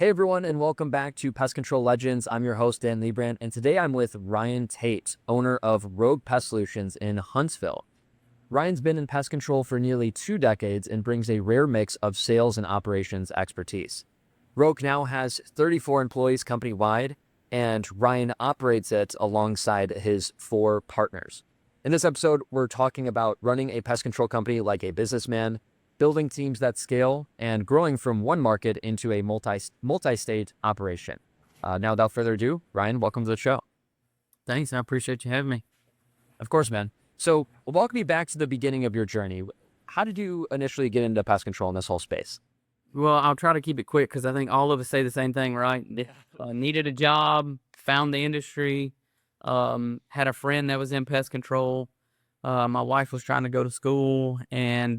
Hey everyone, and welcome back to Pest Control Legends. I'm your host, Dan Liebrand, and today I'm with Ryan Tate, owner of Rogue Pest Solutions in Huntsville. Ryan's been in pest control for nearly 2 decades and brings a rare mix of sales and operations expertise. Rogue now has 34 employees company-wide, and Ryan operates it alongside his 4 partners. In this episode, we're talking about running a pest control company like a businessman, building teams that scale, and growing from one market into a multi-state operation. Now, without further ado, Ryan, welcome to the show. Thanks. I appreciate you having me. Of course, man. So, walk me back to the beginning of your journey. How did you initially get into pest control in this whole space? Well, I'll try to keep it quick because I think all of us say the same thing, right? Needed a job, found the industry, had a friend that was in pest control. My wife was trying to go to school and,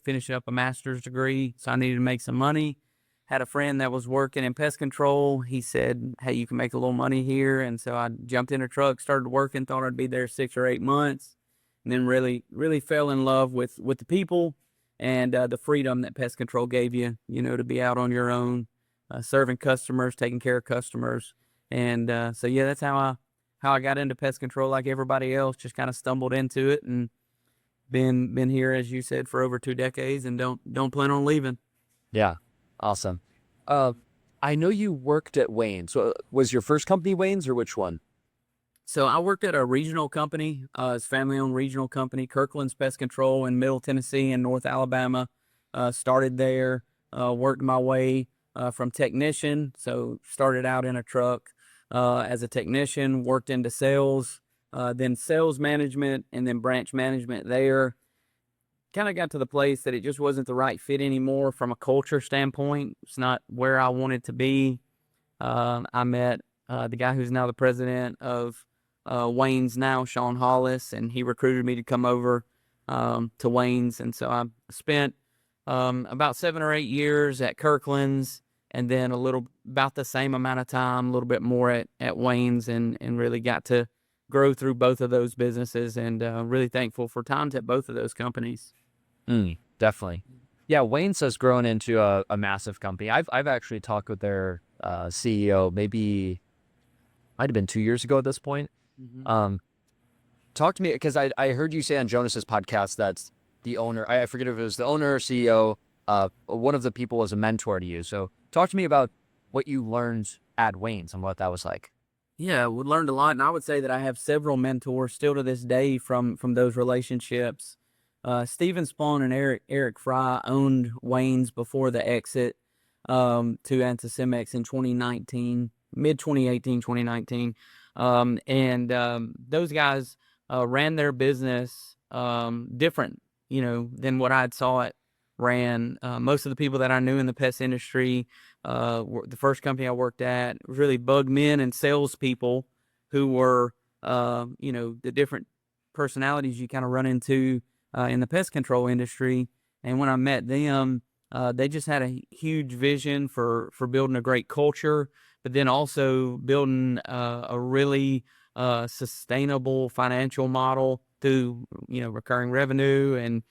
finishing up a master's degree. So I needed to make some money. Had a friend that was working in pest control. He said, hey, you can make a little money here. And so I jumped in a truck, started working, thought I'd be there 6 or 8 months, and then really fell in love with the people and the freedom that pest control gave you, to be out on your own, serving customers, taking care of customers. And yeah, that's how I got into pest control like everybody else, just kind of stumbled into it and been here, as you said, for over 2 decades and don't plan on leaving. Yeah, awesome. I know you worked at Wayne's. So, was your first company Wayne's or which one? So I worked at a regional company, it's a family-owned regional company, Kirkland's Pest Control in Middle Tennessee and North Alabama. Started there, worked my way from technician. So started out in a truck as a technician, worked into sales, then sales management, and then branch management there. Kind of got to the place that it just wasn't the right fit anymore from a culture standpoint. It's not where I wanted to be. I met the guy who's now the president of Wayne's now, Sean Hollis, and he recruited me to come over to Wayne's. And so I spent about 7 or 8 years at Kirkland's, and then about the same amount of time, a little bit more at Wayne's, and really got to grow through both of those businesses, and really thankful for times at both of those companies. Definitely. Yeah, Wayne's has grown into a massive company. I've actually talked with their CEO, maybe might have been 2 years ago at this point. Mm-hmm. Talk to me, because I heard you say on Jonas's podcast that the owner, I forget if it was the owner or CEO, one of the people was a mentor to you. So talk to me about what you learned at Wayne's and what that was like. Yeah, we learned a lot, and I would say that I have several mentors still to this day from those relationships. Stephen Spawn and Eric Fry owned Wayne's before the exit to Anticimex in 2019, mid 2018, 2019. Those guys ran their business different, than what I'd saw it ran. Most of the people that I knew in the pest industry, the first company I worked at, was really bug men and salespeople who were, the different personalities you kind of run into in the pest control industry. And when I met them, they just had a huge vision for building a great culture, but then also building a really sustainable financial model through recurring revenue and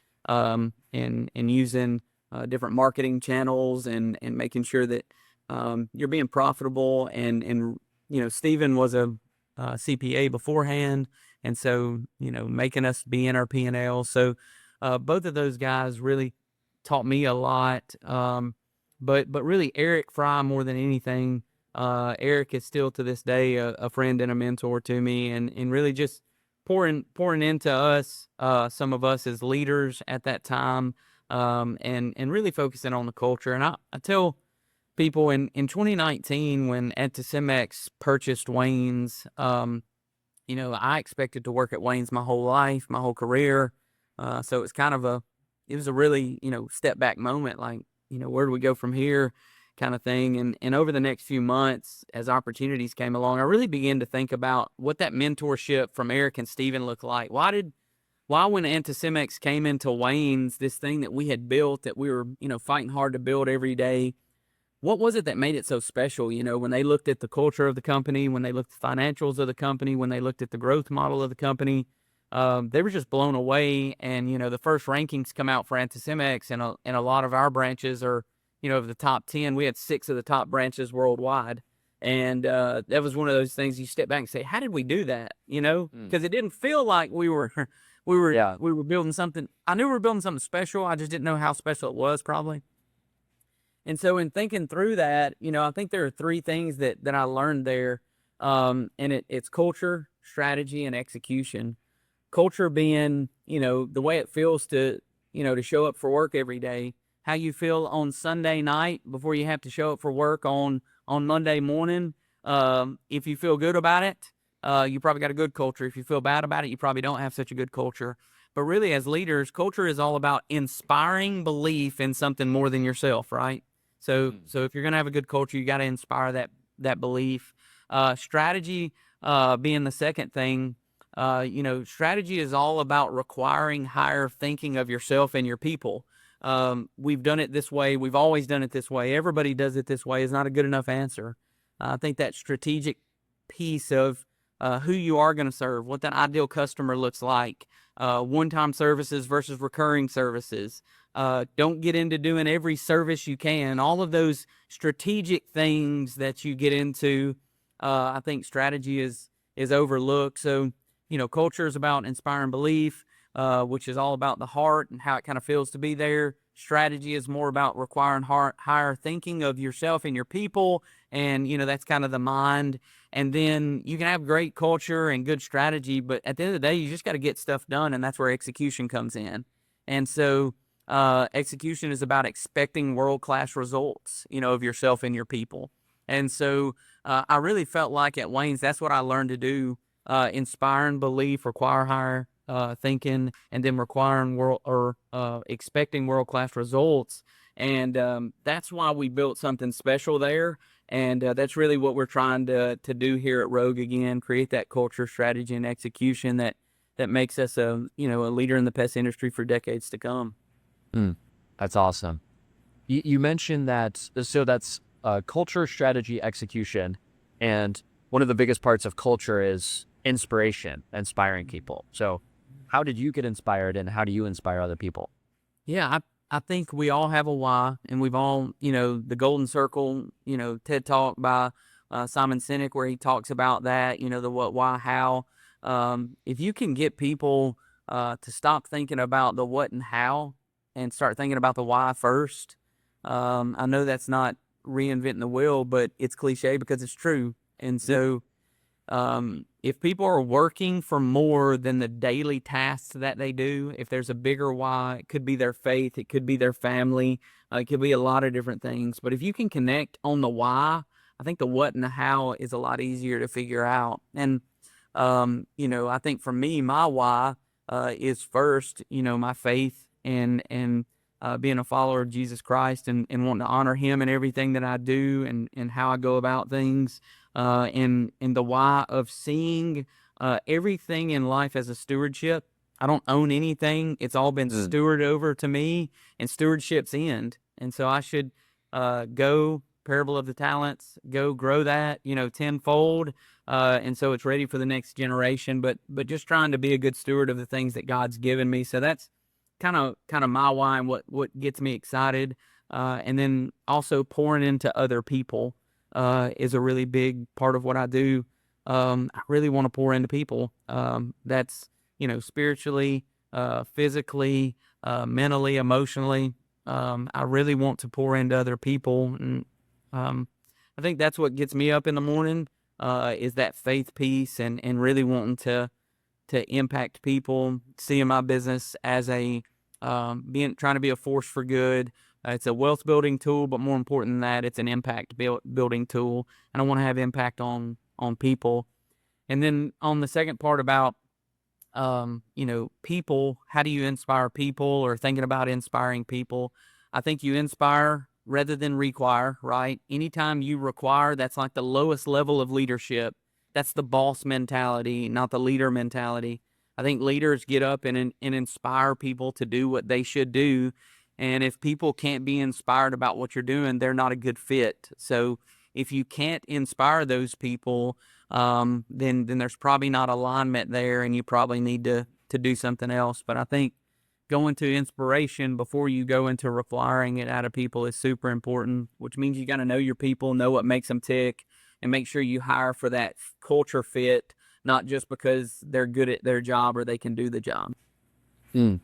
using different marketing channels and making sure that you're being profitable. And Stephen was a CPA beforehand, and so making us be in our P&L. So both of those guys really taught me a lot. But really Eric Fry more than anything. Eric is still to this day a friend and a mentor to me, and really just pouring into us, some of us as leaders at that time, and really focusing on the culture. And I tell people in 2019 when Anticimex purchased Wayne's, I expected to work at Wayne's my whole life, my whole career. So it's it was a really, step back moment, like, where do we go from here kind of thing. And over the next few months, as opportunities came along, I really began to think about what that mentorship from Eric and Steven looked like. Why when Anticimex came into Wayne's, this thing that we had built, that we were, fighting hard to build every day, what was it that made it so special? When they looked at the culture of the company, when they looked at the financials of the company, when they looked at the growth model of the company, they were just blown away. And, the first rankings come out for Anticimex, and a lot of our branches are, of the top 10, we had 6 of the top branches worldwide. And that was one of those things you step back and say, how did we do that? Because it didn't feel like we were Yeah. we were building something. I knew we were building something special. I just didn't know how special it was, probably. And so in thinking through that, I think there are 3 things that I learned there. And it's culture, strategy, and execution. Culture being, the way it feels to show up for work every day, how you feel on Sunday night before you have to show up for work on Monday morning. If you feel good about it, you probably got a good culture. If you feel bad about it, you probably don't have such a good culture. But really, as leaders, culture is all about inspiring belief in something more than yourself, right? So if you're going to have a good culture, you got to inspire that belief. Strategy being the second thing. Strategy is all about requiring higher thinking of yourself and your people. We've done it this way. We've always done it this way. Everybody does it this way is not a good enough answer. I think that strategic piece of who you are going to serve, what that ideal customer looks like, one-time services versus recurring services. Don't get into doing every service you can. All of those strategic things that you get into, I think strategy is overlooked. So, culture is about inspiring belief, which is all about the heart and how it kind of feels to be there. Strategy is more about requiring higher thinking of yourself and your people. And, that's kind of the mind. And then you can have great culture and good strategy, but at the end of the day, you just got to get stuff done. And that's where execution comes in. And so, execution is about expecting world-class results, of yourself and your people. And so, I really felt like at Wayne's, that's what I learned to do. Inspiring belief, require higher thinking, and then expecting world-class results. And that's why we built something special there. And that's really what we're trying to do here at Rogue again, create that culture, strategy, and execution that makes us a leader in the pest industry for decades to come. That's awesome. You mentioned that, so that's culture, strategy, execution. And one of the biggest parts of culture is inspiration, inspiring people. So how did you get inspired, and how do you inspire other people? Yeah, I think we all have a why, and we've all, the Golden Circle, TED Talk by Simon Sinek, where he talks about that, the what, why, how. If you can get people to stop thinking about the what and how and start thinking about the why first, I know that's not reinventing the wheel, but it's cliche because it's true. And so if people are working for more than the daily tasks that they do, if there's a bigger why, it could be their faith, it could be their family, it could be a lot of different things. But if you can connect on the why, I think the what and the how is a lot easier to figure out. And, I think for me, my why is first, my faith and being a follower of Jesus Christ and wanting to honor him in everything that I do and how I go about things. And the why of seeing everything in life as a stewardship. I don't own anything. It's all been stewarded over to me, and stewardship's end. And so I should go, parable of the talents, go grow that, tenfold. And so it's ready for the next generation, but just trying to be a good steward of the things that God's given me. So that's kind of my why and what gets me excited. And then also pouring into other people is a really big part of what I do. I really want to pour into people. That's, spiritually, physically, mentally, emotionally. I really want to pour into other people. And I think that's what gets me up in the morning, is that faith piece and really wanting to impact people, seeing my business as trying to be a force for good. It's a wealth building tool, but more important than that, it's an impact building tool. And I want to have impact on people. And then on the second part about, people, how do you inspire people, or thinking about inspiring people? I think you inspire rather than require, right? Anytime you require, that's like the lowest level of leadership. That's the boss mentality, not the leader mentality. I think leaders get up and inspire people to do what they should do. And if people can't be inspired about what you're doing, they're not a good fit. So if you can't inspire those people, then there's probably not alignment there, and you probably need to do something else. But I think going to inspiration before you go into requiring it out of people is super important, which means you got to know your people, know what makes them tick, and make sure you hire for that culture fit, not just because they're good at their job or they can do the job. Mm,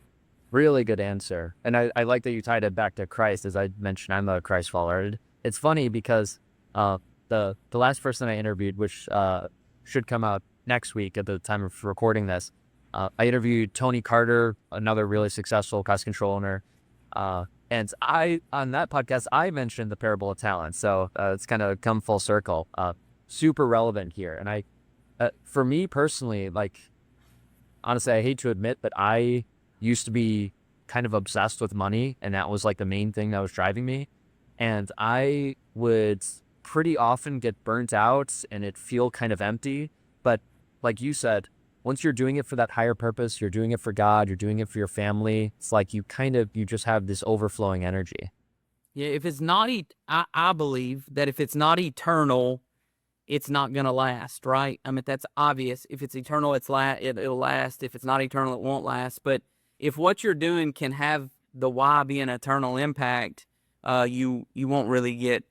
really good answer. And I like that you tied it back to Christ. As I mentioned, I'm a Christ follower. It's funny because the last person I interviewed, which should come out next week at the time of recording this, I interviewed Tony Carter, another really successful pest control owner. And on that podcast, I mentioned the parable of talents. So it's kind of come full circle, super relevant here. And for me personally, like, honestly, I hate to admit, but I used to be kind of obsessed with money, and that was like the main thing that was driving me. And I would pretty often get burnt out and it feel kind of empty. But like you said, once you're doing it for that higher purpose, you're doing it for God, you're doing it for your family, it's like you just have this overflowing energy. Yeah, if it's not, I believe that if it's not eternal, it's not going to last, right? I mean, that's obvious. If it's eternal, it'll last. If it's not eternal, it won't last. But if what you're doing can have the why be an eternal impact, you won't really get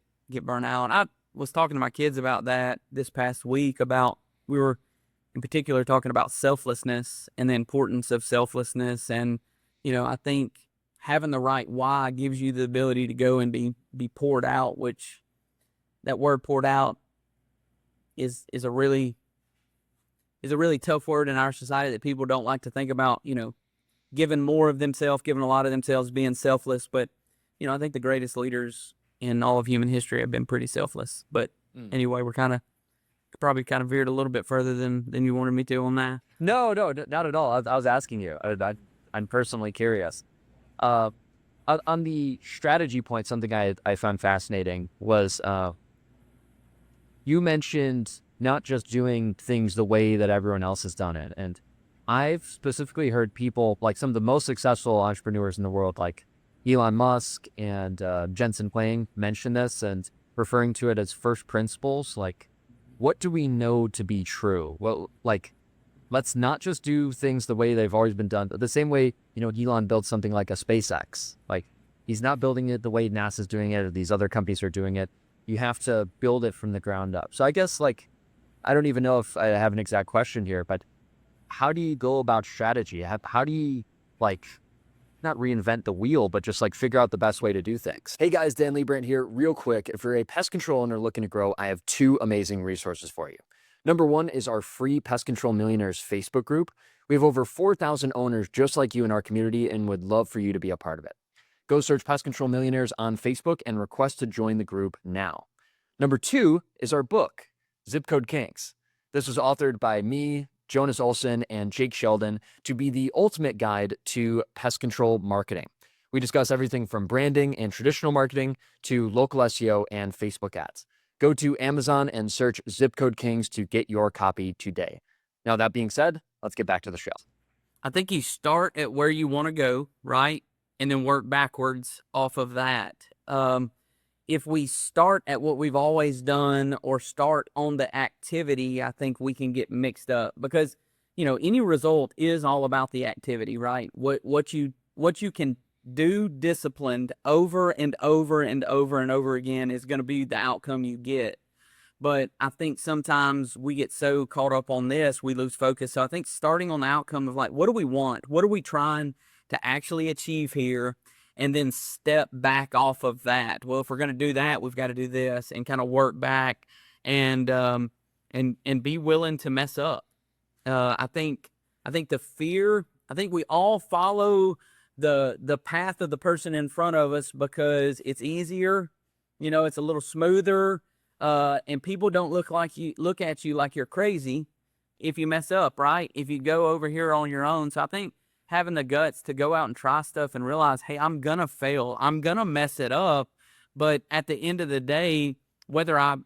burnt out. I was talking to my kids about that this past week. We were in particular talking about selflessness and the importance of selflessness. And I think having the right why gives you the ability to go and be poured out. Which that word poured out is a really tough word in our society that people don't like to think about, giving more of themselves, giving a lot of themselves, being selfless. But, I think the greatest leaders in all of human history have been pretty selfless. But anyway, we're probably veered a little bit further than you wanted me to on that. No, not at all. I was asking you. I'm personally curious. On the strategy point, something I found fascinating was you mentioned not just doing things the way that everyone else has done it. And I've specifically heard people, like some of the most successful entrepreneurs in the world, like Elon Musk and Jensen Huang, mention this and referring to it as first principles. Like, what do we know to be true? Well, like, let's not just do things the way they've always been done. But the same way, Elon built something like a SpaceX. Like, he's not building it the way NASA's doing it or these other companies are doing it. You have to build it from the ground up. So I guess, like, I don't even know if I have an exact question here, but how do you go about strategy? How do you, like, not reinvent the wheel, but just like figure out the best way to do things? Hey guys, Dan Liebrandt here. Real quick, if you're a pest control owner looking to grow, I have two amazing resources for you. Number one is our free Pest Control Millionaires Facebook group. We have over 4,000 owners just like you in our community and would love for you to be a part of it. Go search Pest Control Millionaires on Facebook and request to join the group now. Number two is our book, Zip Code Kings. This was authored by me, Jonas Olson, and Jake Sheldon to be the ultimate guide to pest control marketing. We discuss everything from branding and traditional marketing to local SEO and Facebook ads. Go to Amazon and search Zip Code Kings to get your copy today. Now, that being said, let's get back to the show. I think you start at where you want to go, right? And then work backwards off of that. If we start at what we've always done or start on the activity, I think we can get mixed up because, any result is all about the activity, right? What you can do disciplined over and over and over and over again is going to be the outcome you get. But I think sometimes we get so caught up on this, we lose focus. So I think starting on the outcome of like, what do we want? What are we trying to actually achieve here? And then step back off of that. Well, if we're going to do that, we've got to do this and kind of work back and be willing to mess up. I think the fear, I think we all follow the path of the person in front of us because it's easier, it's a little smoother, and people don't look at you like you're crazy if you mess up, right? If you go over here on your own. So I think having the guts to go out and try stuff and realize, hey, I'm gonna fail, I'm gonna mess it up, but at the end of the day, whether I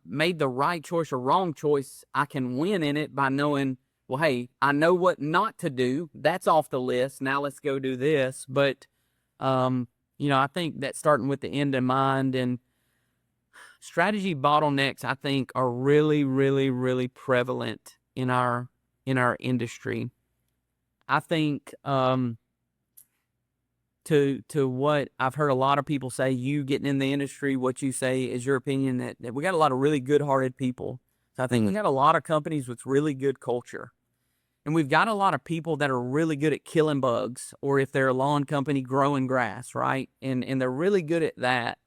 made the right choice or wrong choice, I can win in it by knowing, well, hey, I know what not to do. That's off the list. Now let's go do this. But, I think that starting with the end in mind and strategy bottlenecks, I think, are really, really, really prevalent in our industry. I think to what I've heard a lot of people say, you getting in the industry, what you say is your opinion that we got a lot of really good-hearted people. So I think we got a lot of companies with really good culture. And we've got a lot of people that are really good at killing bugs, or if they're a lawn company, growing grass, right? And they're really good at that.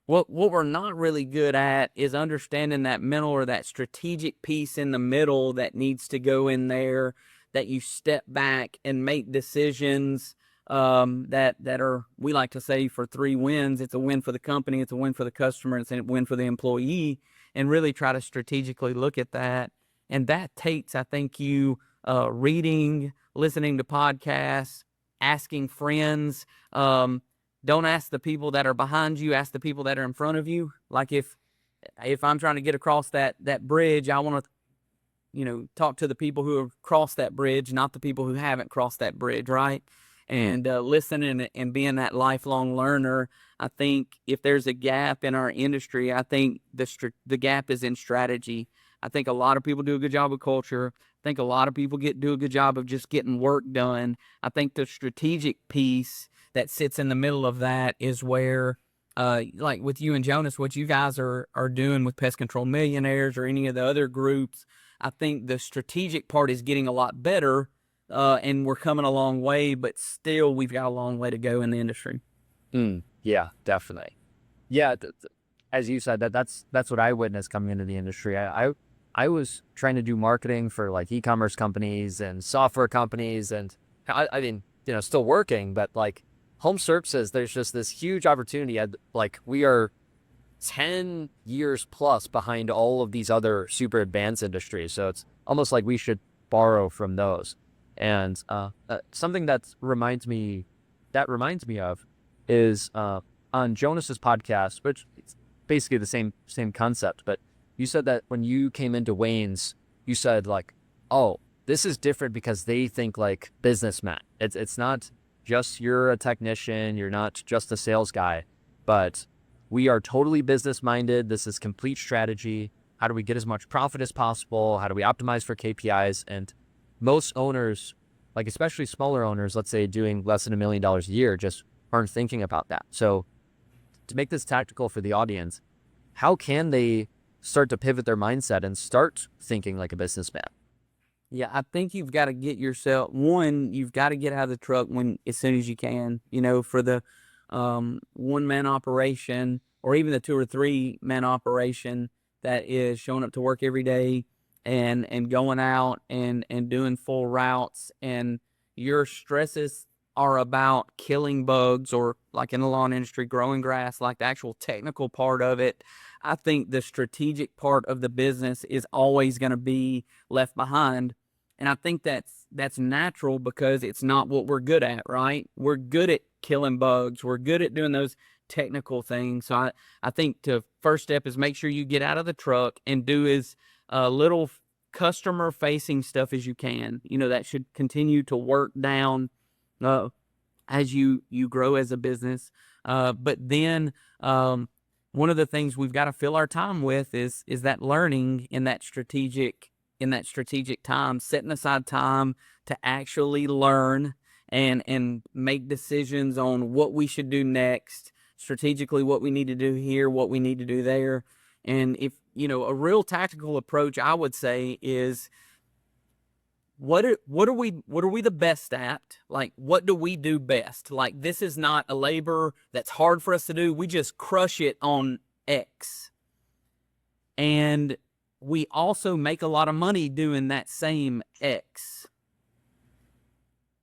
What we're not really good at is understanding that middle, or that strategic piece in the middle that needs to go in there, that you step back and make decisions that are, we like to say, for 3 wins. It's a win for the company, it's a win for the customer, it's a win for the employee, and really try to strategically look at that. And that takes, I think, you reading, listening to podcasts, asking friends. Don't ask the people that are behind you, ask the people that are in front of you. Like if I'm trying to get across that bridge, I want to, talk to the people who have crossed that bridge, not the people who haven't crossed that bridge, right? And listening and being that lifelong learner. I think if there's a gap in our industry, I think the gap is in strategy. I think a lot of people do a good job of culture. I think a lot of people do a good job of just getting work done. I think the strategic piece that sits in the middle of that is where, like with you and Jonas, what you guys are doing with Pest Control Millionaires or any of the other groups, I think the strategic part is getting a lot better, and we're coming a long way, but still we've got a long way to go in the industry. Yeah, definitely. Yeah, as you said, that's what I witnessed coming into the industry. I was trying to do marketing for like e-commerce companies and software companies, and I mean, still working, but like home services, there's just this huge opportunity. Like we are 10 years plus behind all of these other super advanced industries. So it's almost like we should borrow from those. And something that reminds me of is on Jonas's podcast, which it's basically the same concept, but you said that when you came into Wayne's, you said like, oh, this is different because they think like businessmen. It's not just you're a technician, you're not just a sales guy, but we are totally business minded. This is complete strategy. How do we get as much profit as possible? How do we optimize for KPIs? And most owners, like especially smaller owners, let's say doing less than $1 million a year, just aren't thinking about that. So to make this tactical for the audience, how can they start to pivot their mindset and start thinking like a businessman? Yeah, I think you've got to get yourself, you've got to get out of the truck as soon as you can, for the 1-man operation, or even the 2 or 3-man operation that is showing up to work every day and going out and doing full routes, and your stresses are about killing bugs, or like in the lawn industry, growing grass, like the actual technical part of it. I think the strategic part of the business is always going to be left behind. And I think that's natural because it's not what we're good at, right? We're good at killing bugs. We're good at doing those technical things. So I think the first step is make sure you get out of the truck and do as little customer facing stuff as you can. That should continue to work down as you grow as a business. But then one of the things we've got to fill our time with is that learning in that strategic time, setting aside time to actually learn and make decisions on what we should do next, strategically, what we need to do here, what we need to do there. And if, a real tactical approach, I would say, is what are we the best at? Like, what do we do best? Like, this is not a labor that's hard for us to do. We just crush it on X. And we also make a lot of money doing that same X.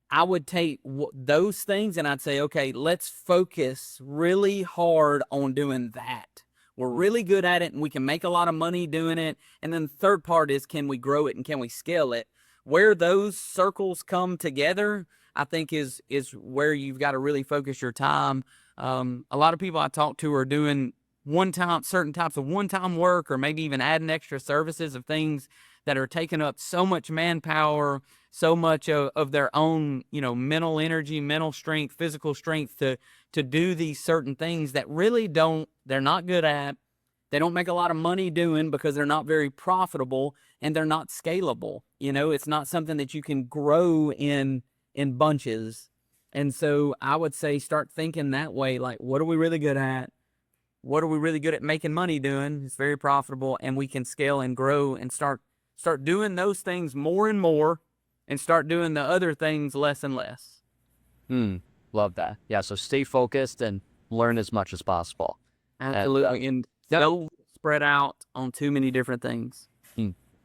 I would take those things and I'd say, okay, let's focus really hard on doing that. We're really good at it and we can make a lot of money doing it. And then the third part is, can we grow it and can we scale it? Where those circles come together, I think is where you've got to really focus your time. A lot of people I talk to are doing certain types of one-time work, or maybe even adding extra services of things that are taking up so much manpower, so much of their own, mental energy, mental strength, physical strength to do these certain things that really they're not good at. They don't make a lot of money doing because they're not very profitable and they're not scalable. It's not something that you can grow in bunches. And so I would say start thinking that way, like, what are we really good at? What are we really good at making money doing? It's very profitable, and we can scale and grow and start doing those things more and more, and start doing the other things less and less. Love that. Yeah, so stay focused and learn as much as possible. Absolutely. And don't spread out on too many different things.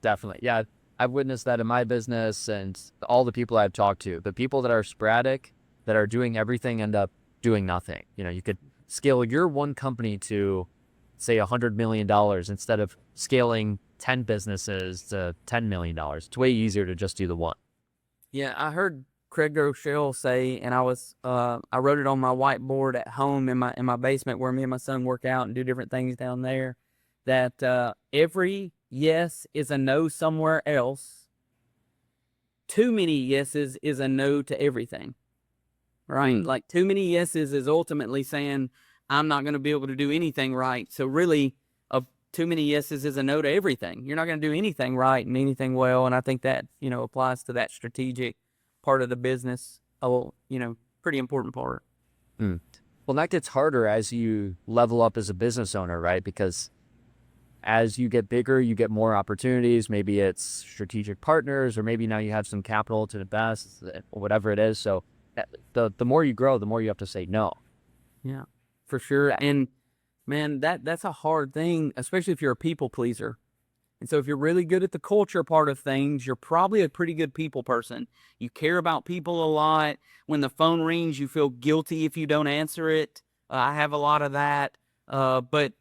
Definitely. Yeah, I've witnessed that in my business and all the people I've talked to. The people that are sporadic, that are doing everything, end up doing nothing. You know, you could scale your one company to, say, $100 million instead of scaling 10 businesses to $10 million. It's way easier to just do the one. Yeah, I heard Craig Rochelle say, and I wrote it on my whiteboard at home in my basement where me and my son work out and do different things down there, that every yes is a no somewhere else. Too many yeses is a no to everything. Right? Like, too many yeses is ultimately saying I'm not going to be able to do anything right. So really, too many yeses is a no to everything. You're not going to do anything right and anything well. And I think that, applies to that strategic part of the business. Pretty important part. Well, that gets harder as you level up as a business owner, right? Because as you get bigger, you get more opportunities. Maybe it's strategic partners, or maybe now you have some capital to invest, or whatever it is. So the more you grow, the more you have to say no. Yeah, for sure. And man, that's a hard thing, especially if you're a people pleaser. And so if you're really good at the culture part of things, you're probably a pretty good people person. You care about people a lot. When the phone rings, you feel guilty if you don't answer it. I have a lot of that. But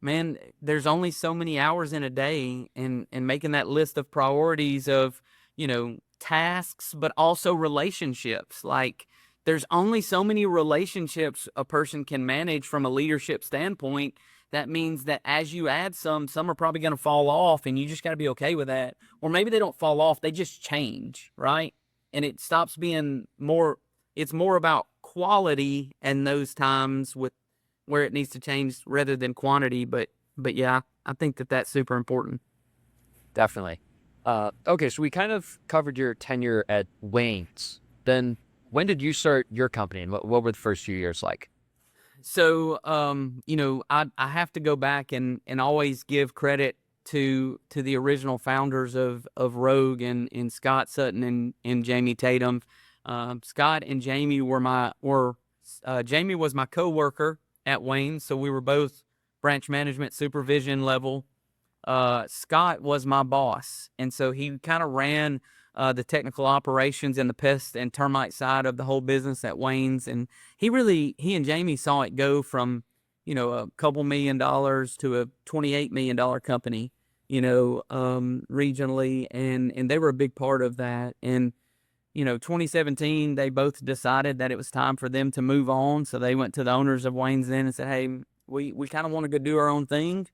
man, there's only so many hours in a day, and making that list of priorities of, tasks, but also relationships. Like, there's only so many relationships a person can manage from a leadership standpoint. That means that as you add some are probably going to fall off, and you just got to be okay with that. Or maybe they don't fall off, they just change, right? And it stops being it's more about quality and those times with where it needs to change rather than quantity. But yeah, I think that's super important. Definitely. Okay, so we kind of covered your tenure at Wayne's. Then when did you start your company, and what were the first few years like? So, I have to go back and always give credit to the original founders of Rogue, and Scott Sutton and Jamie Tatum. Scott and Jamie Jamie was my coworker at Wayne, so we were both branch management supervision level. Scott was my boss, and so he kind of ran the technical operations and the pest and termite side of the whole business at Wayne's. And he and Jamie saw it go from, a couple $1 million to a $28 million company, regionally. And they were a big part of that. And, 2017, they both decided that it was time for them to move on. So they went to the owners of Wayne's then and said, hey, we kind of want to go do our own thing.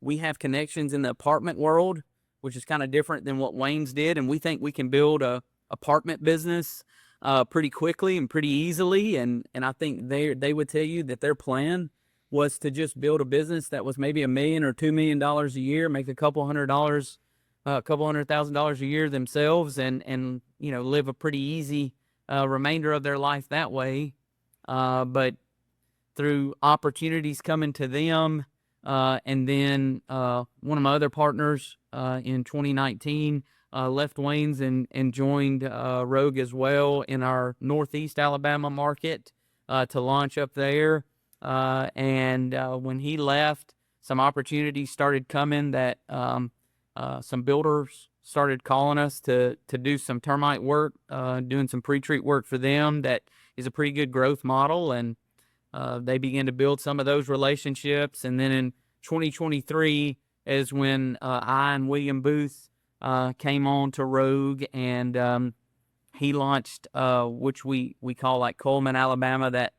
We have connections in the apartment world, which is kind of different than what Wayne's did. And we think we can build a apartment business pretty quickly and pretty easily. And I think they would tell you that their plan was to just build a business that was maybe $1 million or $2 million a year, make a couple $100,000 a year themselves, and live a pretty easy remainder of their life that way. But through opportunities coming to them, and then one of my other partners in 2019 left Wayne's and joined Rogue as well in our Northeast Alabama market to launch up there. And when he left, some opportunities started coming that some builders started calling us to do some termite work, doing some pre-treat work for them. That is a pretty good growth model, and they began to build some of those relationships. And then in 2023 is when I and William Booth came on to Rogue, and he launched which we call like Coleman, Alabama, that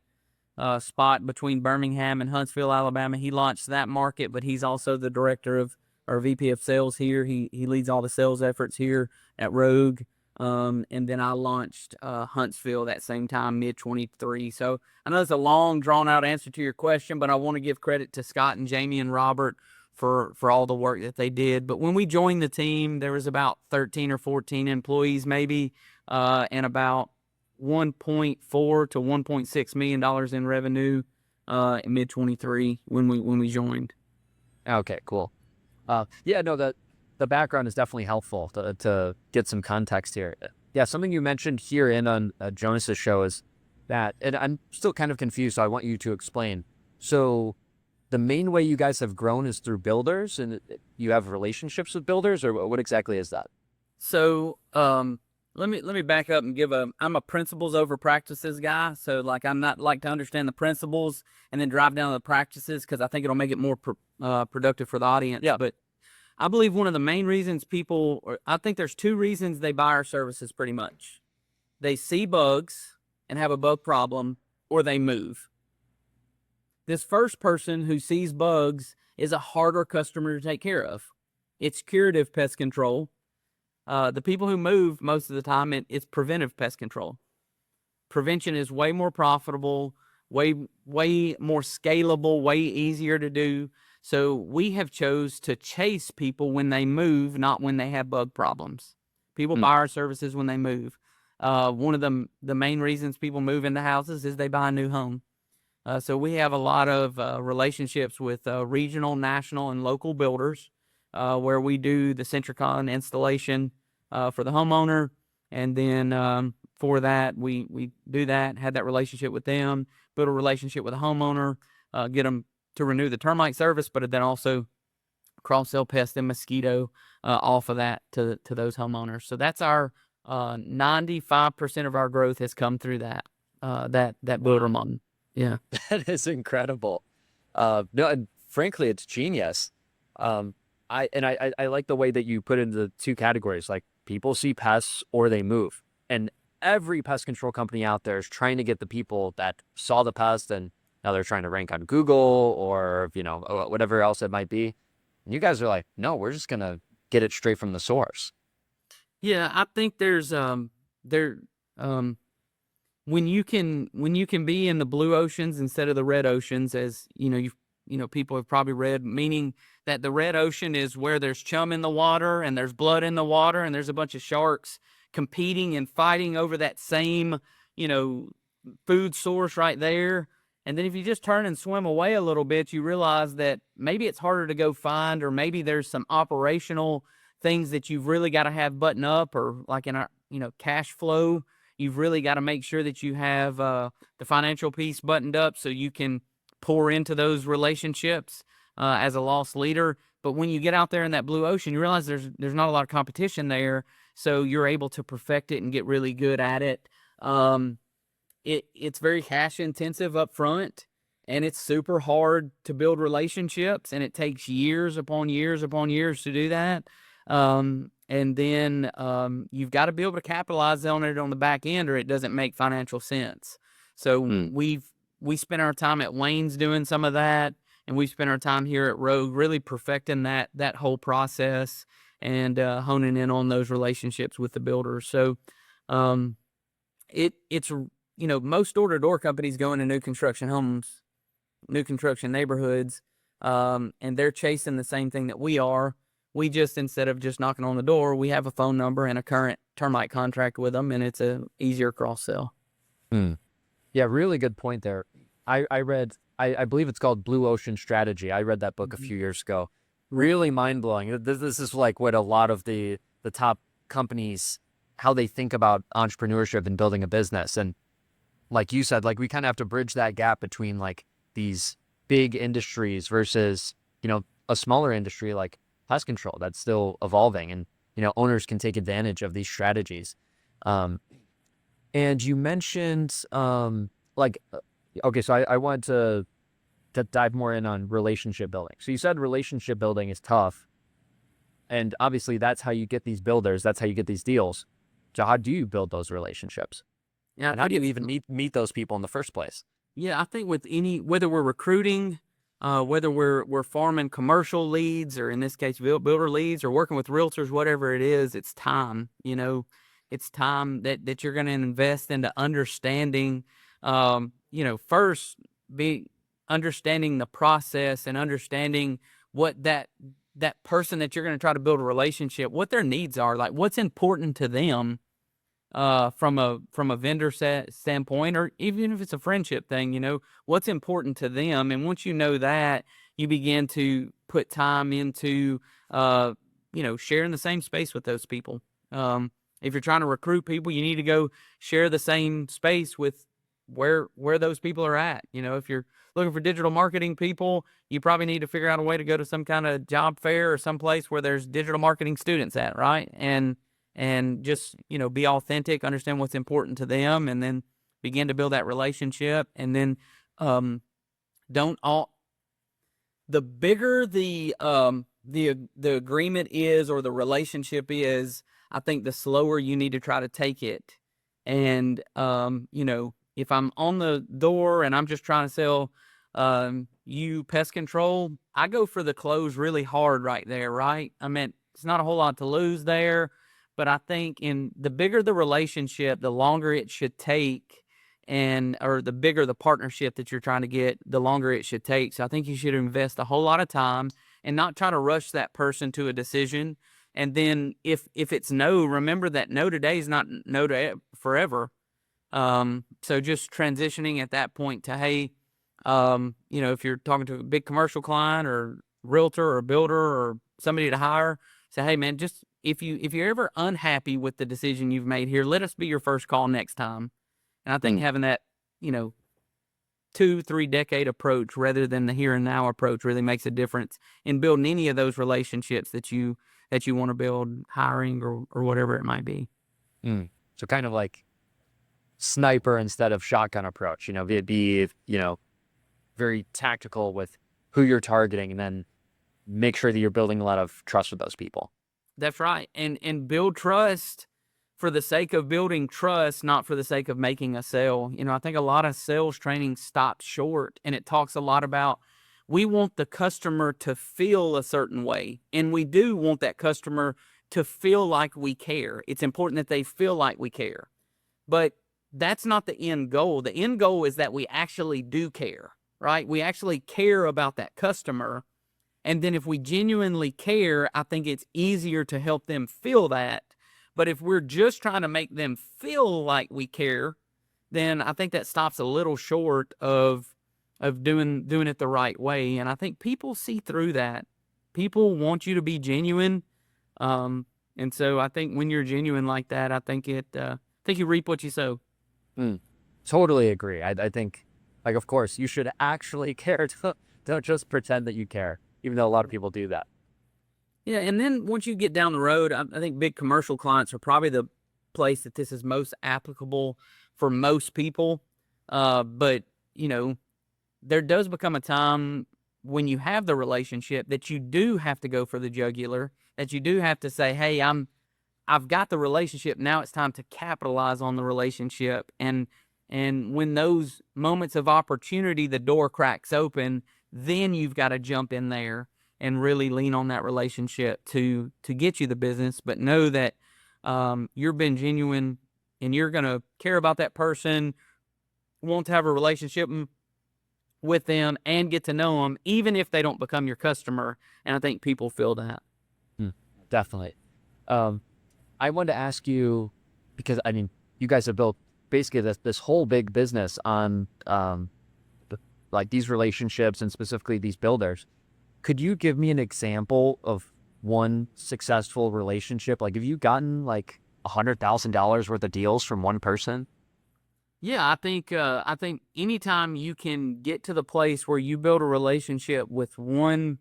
spot between Birmingham and Huntsville, Alabama. He launched that market, but he's also the director of, or VP of sales here. He leads all the sales efforts here at Rogue. And then I launched Huntsville that same time, mid-23. So I know that's a long, drawn-out answer to your question, but I want to give credit to Scott and Jamie and Robert for all the work that they did. But when we joined the team, there was about 13 or 14 employees maybe, and about $1.4 to $1.6 million in revenue in mid 23 when we joined. Okay, cool. Yeah, no, the background is definitely helpful to get some context here. Yeah, something you mentioned here in on Jonas's show is that, and I'm still kind of confused, so I want you to explain. So the main way you guys have grown is through builders, and you have relationships with builders, or what exactly is that? So let me back up and I'm a principles over practices guy. So like I'm not like to understand the principles and then drive down to the practices because I think it'll make it more productive for the audience. Yeah. But I believe one of the main reasons I think there's two reasons they buy our services pretty much. They see bugs and have a bug problem, or they move. This first person who sees bugs is a harder customer to take care of. It's curative pest control. The people who move most of the time, it's preventive pest control. Prevention is way more profitable, way more scalable, way easier to do. So we have chose to chase people when they move, not when they have bug problems. People buy our services when they move. One of the main reasons people move into houses is they buy a new home. So we have a lot of relationships with regional, national, and local builders where we do the Centricon installation for the homeowner. And then for that, we do that, had that relationship with them, build a relationship with the homeowner, get them to renew the termite service, but then also cross-sell pest and mosquito off of that to those homeowners. So that's our 95% of our growth has come through that builder model. Yeah. That is incredible. No, and frankly, it's genius. I like the way that you put it into the two categories, like people see pests or they move. And every pest control company out there is trying to get the people that saw the pest and now they're trying to rank on Google or, whatever else it might be. And you guys are like, no, we're just going to get it straight from the source. Yeah, I think there's when you can be in the blue oceans instead of the red oceans, as people have probably read, meaning that the red ocean is where there's chum in the water and there's blood in the water and there's a bunch of sharks competing and fighting over that same, food source right there. And then if you just turn and swim away a little bit, you realize that maybe it's harder to go find, or maybe there's some operational things that you've really got to have button up, or like in our, cash flow, you've really got to make sure that you have the financial piece buttoned up so you can pour into those relationships as a loss leader. But when you get out there in that blue ocean, you realize there's not a lot of competition there, so you're able to perfect it and get really good at it. It's very cash intensive up front, and it's super hard to build relationships, and it takes years upon years upon years to do that. And then you've got to be able to capitalize on it on the back end, or it doesn't make financial sense. So we spent our time at Wayne's doing some of that, and we spent our time here at Rogue really perfecting that whole process and honing in on those relationships with the builders. So it's most door-to-door companies go into new construction homes, new construction neighborhoods, and they're chasing the same thing that we are. We just, instead of just knocking on the door, we have a phone number and a current termite contract with them, and it's a easier cross-sell. Yeah, really good point there. I read, I believe it's called Blue Ocean Strategy. I read that book a few years ago. Really mind-blowing. This is like what a lot of the top companies, how they think about entrepreneurship and building a business. And like you said, like we kind of have to bridge that gap between like these big industries versus, a smaller industry like pest control that's still evolving, and owners can take advantage of these strategies. And you mentioned okay, so I wanted to dive more in on relationship building. So you said relationship building is tough, and obviously that's how you get these builders, that's how you get these deals. So how do you build those relationships? Yeah, And how do you even meet those people in the first place? Yeah, I think with whether we're recruiting, whether we're farming commercial leads, or in this case builder leads, or working with realtors, whatever it is, it's time. It's time that you're going to invest into understanding. First be understanding the process and understanding what that person that you're going to try to build a relationship, what their needs are, like what's important to them, from a vendor standpoint, or even if it's a friendship thing, what's important to them. And once you know that, you begin to put time into, sharing the same space with those people. If you're trying to recruit people, you need to go share the same space with where those people are at. If you're looking for digital marketing people, you probably need to figure out a way to go to some kind of job fair or someplace where there's digital marketing students at, right? And just, be authentic, understand what's important to them, and then begin to build that relationship. And then, don't all, the bigger the agreement is, or the relationship is, I think the slower you need to try to take it. And, if I'm on the door and I'm just trying to sell, you pest control, I go for the close really hard right there, right? I mean, it's not a whole lot to lose there, but I think in the bigger the relationship, the longer it should take, or the bigger the partnership that you're trying to get, the longer it should take. So I think you should invest a whole lot of time and not try to rush that person to a decision. And then if it's no, remember that no today is not no to forever. So just transitioning at that point to, hey, if you're talking to a big commercial client or realtor or builder or somebody to hire, say, hey man, just if you're ever unhappy with the decision you've made here, let us be your first call next time. And I think having that, 2-3 decade approach rather than the here and now approach really makes a difference in building any of those relationships that you want to build, hiring or whatever it might be. So kind of like sniper instead of shotgun approach, be very tactical with who you're targeting, and then make sure that you're building a lot of trust with those people. That's right. And build trust for the sake of building trust, not for the sake of making a sale. I think a lot of sales training stops short, and it talks a lot about, we want the customer to feel a certain way. And we do want that customer to feel like we care. It's important that they feel like we care. But that's not the end goal. The end goal is that we actually do care, right? We actually care about that customer. And then if we genuinely care, I think it's easier to help them feel that. But if we're just trying to make them feel like we care, then I think that stops a little short of doing it the right way. And I think people see through that. People want you to be genuine. And so I think when you're genuine like that, I think you reap what you sow. Totally agree. I think, like, of course, you should actually care. Don't just pretend that you care, even though a lot of people do that. Yeah, and then once you get down the road, I think big commercial clients are probably the place that this is most applicable for most people. But, there does become a time when you have the relationship that you do have to go for the jugular, that you do have to say, hey, I've got the relationship. Now it's time to capitalize on the relationship. And when those moments of opportunity, the door cracks open, then you've got to jump in there and really lean on that relationship to get you the business. But know that you're being genuine and you're going to care about that person, want to have a relationship with them and get to know them, even if they don't become your customer. And I think people feel that. Definitely. I wanted to ask you, because you guys have built basically this whole big business on like these relationships and specifically these builders. Could you give me an example of one successful relationship? Like, have you gotten like $100,000 worth of deals from one person? Yeah, I think anytime you can get to the place where you build a relationship with one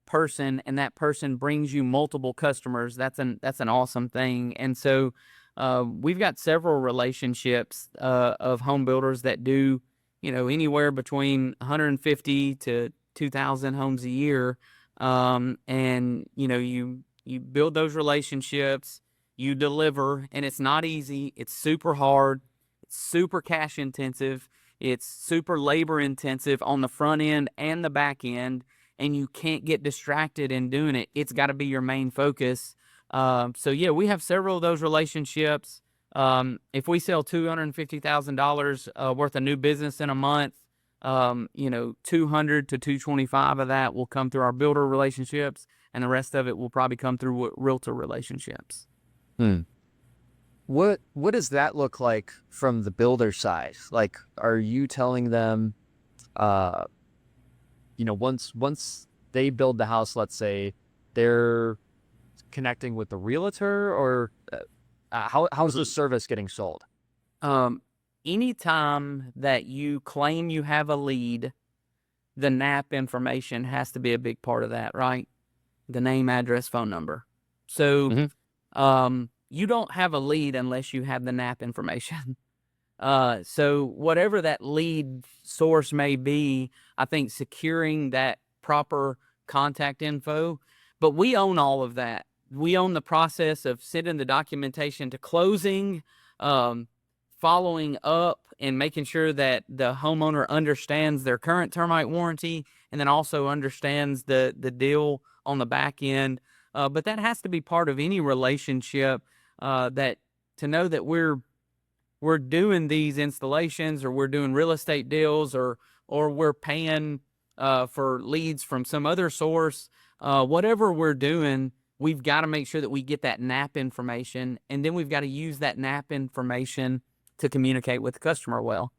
person and that person brings you multiple customers, that's an awesome thing. And so we've got several relationships of home builders that do, anywhere between 150 to 2,000 homes a year. And you build those relationships, you deliver, and it's not easy. It's super hard. It's super cash intensive. It's super labor intensive on the front end and the back end. And you can't get distracted in doing it. It's got to be your main focus. So yeah, we have several of those relationships. If we sell $250,000 worth of new business in a month, 200 to 225 of that will come through our builder relationships, and the rest of it will probably come through realtor relationships. What does that look like from the builder side? Like, are you telling them, uh, once they build the house, let's say, they're connecting with the realtor, or how's the service getting sold? Um, Anytime that you claim you have a lead, the NAP information has to be a big part of that, right? The name, address, phone number. So, Hmm. you don't have a lead unless you have the NAP information. So whatever that lead source may be, I think securing that proper contact info, but we own all of that. We own the process of sending the documentation to closing, um, following up and making sure that the homeowner understands their current termite warranty and then also understands the deal on the back end. But that has to be part of any relationship, that to know that we're doing these installations, or we're doing real estate deals, or we're paying for leads from some other source. Whatever we're doing, we've got to make sure that we get that NAP information, and then we've got to use that NAP information to communicate with the customer well.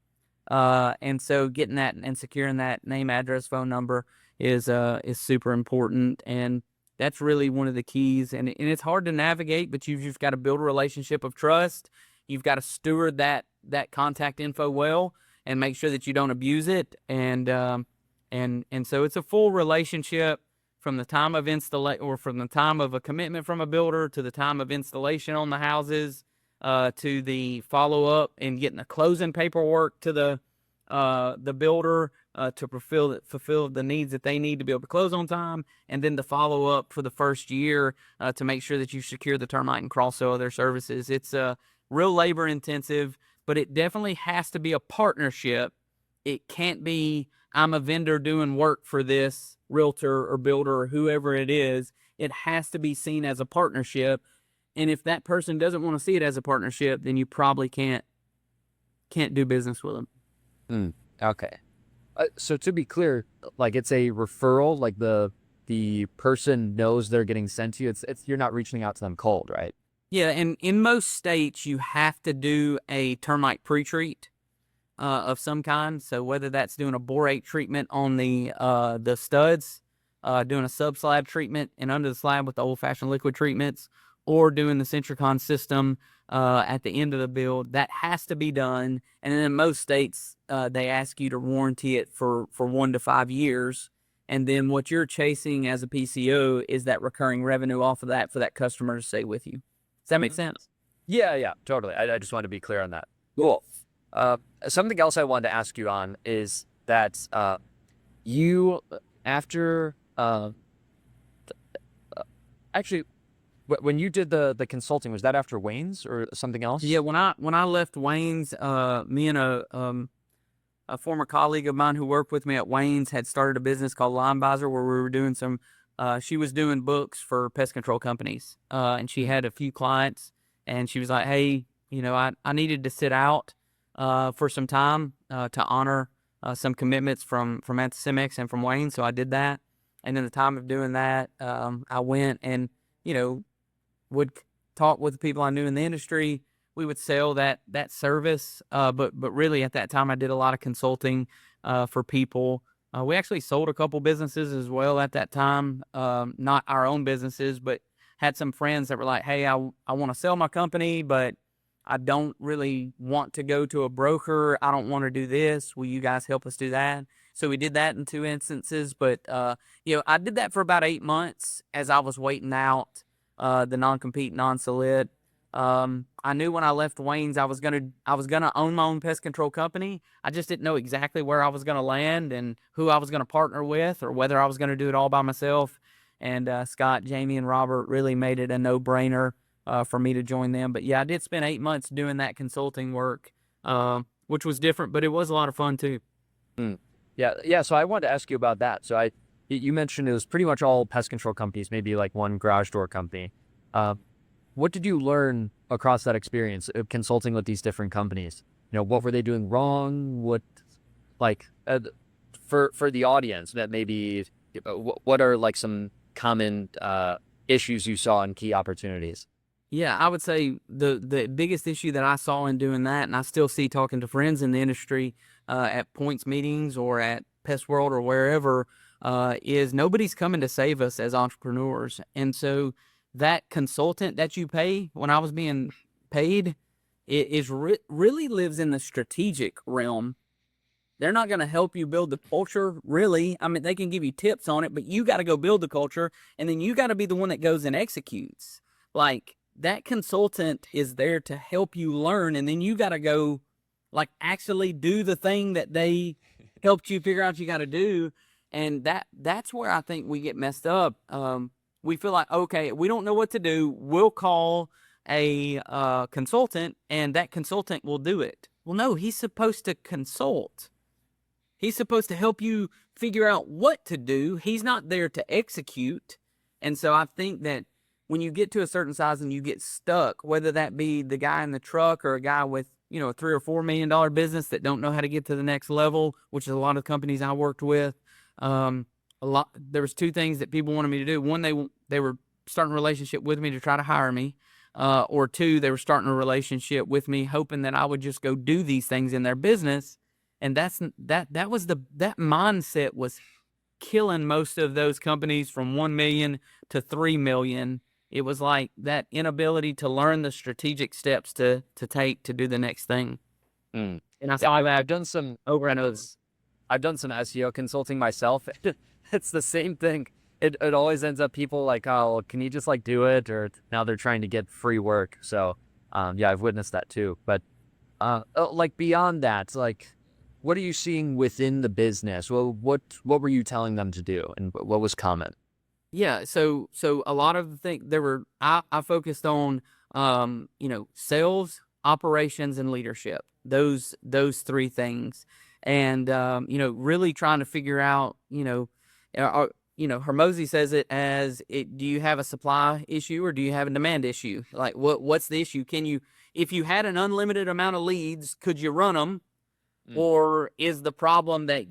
And so getting that and securing that name, address, phone number is super important, and that's really one of the keys. And it's hard to navigate, but you've just got to build a relationship of trust. You've got to steward that contact info well and make sure that you don't abuse it. And so it's a full relationship from the time of installation, or from the time of a commitment from a builder to the time of installation on the houses, to the follow up and getting the closing paperwork to the builder, to fulfill the needs that they need to be able to close on time, and then the follow up for the first year, to make sure that you secure the termite and cross sell of their services. It's real labor intensive, but it definitely has to be a partnership. It can't be, I'm a vendor doing work for this realtor or builder or whoever it is. It has to be seen as a partnership. And if that person doesn't want to see it as a partnership, then you probably can't do business with them. Mm, okay. So to be clear, like it's a referral, like the person knows they're getting sent to you. It's you're not reaching out to them cold, right? Yeah, and in most states, you have to do a termite pre-treat of some kind. So whether that's doing a borate treatment on the studs, doing a sub slab treatment and under the slab with the old-fashioned liquid treatments, or doing the Centricon system at the end of the build, that has to be done. And then in most states, they ask you to warranty it for 1 to 5 years. And then what you're chasing as a PCO is that recurring revenue off of that for that customer to stay with you. Does that make sense? Yeah, totally. I just wanted to be clear on that. Cool. Something else I wanted to ask you on is that you, after actually, when you did the consulting, was that after Wayne's or something else? Yeah, when I left Wayne's, me and a former colleague of mine who worked with me at Wayne's had started a business called Linebizer, where we were doing some. She was doing books for pest control companies, and she had a few clients, and she was like, "Hey, I needed to sit out for some time to honor some commitments from Anticimex and from Wayne." So I did that, and in the time of doing that, I went and would talk with the people I knew in the industry. We would sell that service, but really at that time I did a lot of consulting for people. We actually sold a couple businesses as well at that time, not our own businesses, but had some friends that were like, "Hey, I want to sell my company, but I don't really want to go to a broker. I don't want to do this. Will you guys help us do that?" So we did that in 2 instances, but I did that for about 8 months as I was waiting out the non-compete, non-solicit. I knew when I left Wayne's I was gonna own my own pest control company. I just didn't know exactly where I was gonna land and who I was gonna partner with, or whether I was gonna do it all by myself. And Scott, Jamie, and Robert really made it a no-brainer for me to join them. But yeah, I did spend 8 months doing that consulting work, which was different, but it was a lot of fun too. Mm. Yeah. So I wanted to ask you about that. So you mentioned it was pretty much all pest control companies, maybe like one garage door company. What did you learn across that experience of consulting with these different companies? What were they doing wrong? What, like, for the audience that maybe, what are like some common issues you saw and key opportunities? Yeah, I would say the biggest issue that I saw in doing that, and I still see talking to friends in the industry at points meetings or at Pest World or wherever, is nobody's coming to save us as entrepreneurs. And so that consultant that you pay, when I was being paid, it is really lives in the strategic realm. They're not going to help you build the culture, really. I mean, they can give you tips on it, but you got to go build the culture, and then you got to be the one that goes and executes. Like, that consultant is there to help you learn, and then you got to go, like, actually do the thing that they helped you figure out you got to do. And that's where I think we get messed up. We feel like, okay, we don't know what to do. We'll call a consultant, and that consultant will do it. Well, no, he's supposed to consult. He's supposed to help you figure out what to do. He's not there to execute. And so I think that when you get to a certain size and you get stuck, whether that be the guy in the truck or a guy with, a $3 or $4 million business that don't know how to get to the next level, which is a lot of companies I worked with. There was two things that people wanted me to do. One, they were starting a relationship with me to try to hire me. Or two, they were starting a relationship with me, hoping that I would just go do these things in their business. And that mindset was killing most of those companies from 1 million to 3 million. It was like that inability to learn the strategic steps to take to do the next thing. Mm. And I've done some I've done some SEO consulting myself. It's the same thing. It always ends up people like, oh, can you just like do it? Or now they're trying to get free work. So yeah, I've witnessed that too. But like beyond that, like, what are you seeing within the business? Well, what were you telling them to do, and what was common? Yeah, so a lot of the things I focused on, sales, operations, and leadership. Those three things, and really trying to figure out, Hermosi says it as do you have a supply issue or do you have a demand issue? Like, what's the issue? If you had an unlimited amount of leads, could you run them? Or is the problem that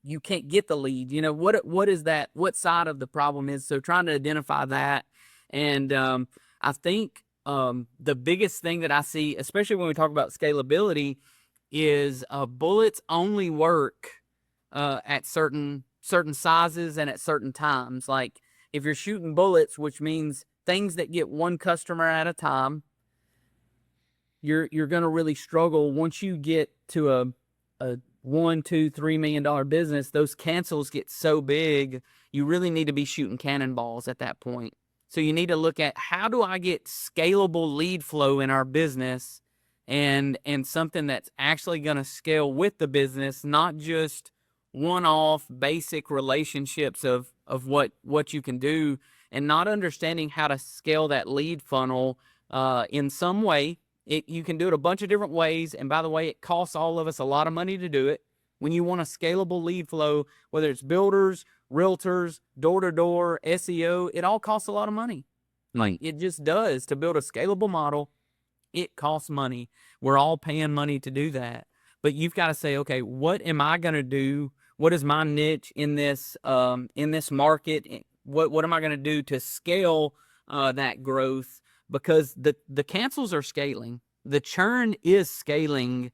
you can't get the lead? What is that? What side of the problem is? So trying to identify that. And I think the biggest thing that I see, especially when we talk about scalability, is bullets only work at certain sizes and at certain times. Like, if you're shooting bullets, which means things that get one customer at a time, you're going to really struggle. Once you get to a $1, $2, $3 million business, those cancels get so big, you really need to be shooting cannonballs at that point. So you need to look at, how do I get scalable lead flow in our business, and something that's actually going to scale with the business, not just one-off basic relationships of what you can do, and not understanding how to scale that lead funnel in some way. You can do it a bunch of different ways, and by the way, it costs all of us a lot of money to do it. When you want a scalable lead flow, whether it's builders, realtors, door-to-door, SEO, it all costs a lot of money. Like, it just does. To build a scalable model, it costs money. We're all paying money to do that. But you've got to say, okay, what am I going to do? What is my niche in this market? What am I going to do to scale that growth? Because the cancels are scaling. The churn is scaling.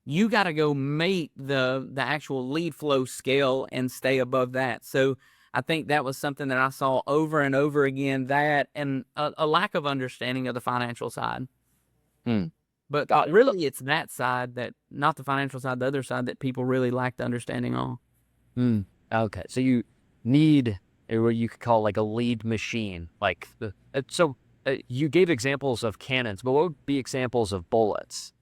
You got to go make the actual lead flow scale and stay above that. So I think that was something that I saw over and over again, that and a lack of understanding of the financial side. But really, it's that side, that not the financial side, the other side, that people really lack the understanding on. Okay, so you need what you could call like a lead machine. Like you gave examples of cannons, but what would be examples of bullets?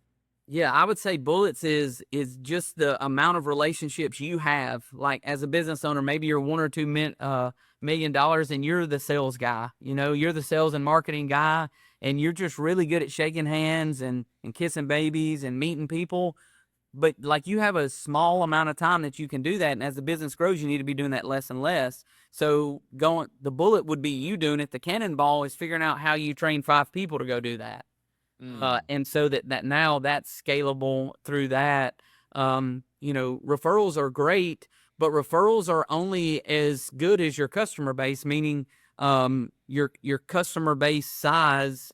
Yeah, I would say bullets is just the amount of relationships you have. Like, as a business owner, maybe you're $1 or $2 million and you're the sales guy. You're the sales and marketing guy, and you're just really good at shaking hands and kissing babies and meeting people. But like, you have a small amount of time that you can do that, and as the business grows, you need to be doing that less and less. So the bullet would be you doing it. The cannonball is figuring out how you train 5 people to go do that. And so that now that's scalable through that. Referrals are great, but referrals are only as good as your customer base, meaning your customer base size